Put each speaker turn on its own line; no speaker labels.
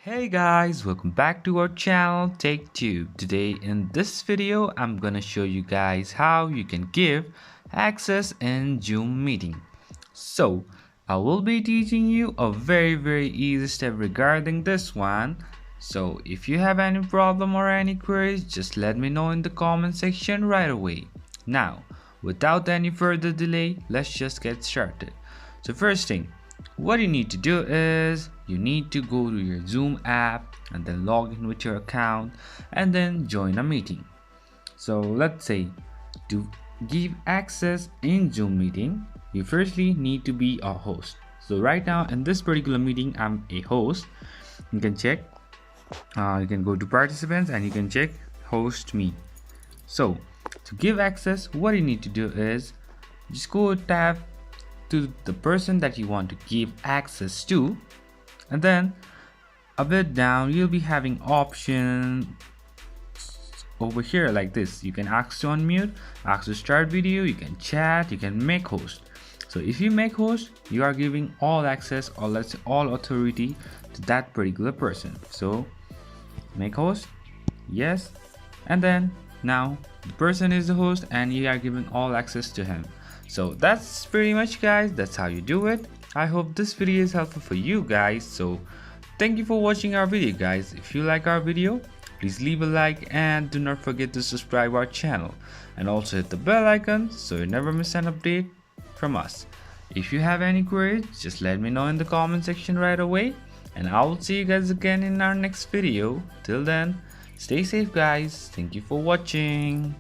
Hey guys, welcome back to our channel TechTube. Today in this video I'm gonna show you guys how you can give access in Zoom meeting. So I will be teaching you a very easy step regarding this one. So if you have any problem or any queries, just let me know in the comment section right away. Now without any further delay, let's just get started. So first thing, what you need to do is you need to go to your Zoom app and then log in with your account and then join a meeting. So let's say to give access in Zoom meeting, you firstly need to be a host. So right now in this particular meeting, I'm a host. You can check, you can go to participants and you can check host me. So to give access, what you need to do is just go tap to the person that you want to give access to, and then a bit down you'll be having options over here like this. You can ask to unmute, ask to start video, you can chat, you can make host. So if you make host, you are giving all access, or let's say all authority to that particular person. So make host, yes, and then now the person is the host and you are giving all access to him. So that's pretty much, guys. That's how you do it. I hope this video is helpful for you guys. So thank you for watching our video, guys. If you like our video, please leave a like and do not forget to subscribe our channel and also hit the bell icon so you never miss an update from us. If you have any queries, just let me know in the comment section right away, and I will see you guys again in our next video. Till then, stay safe, guys. Thank you for watching.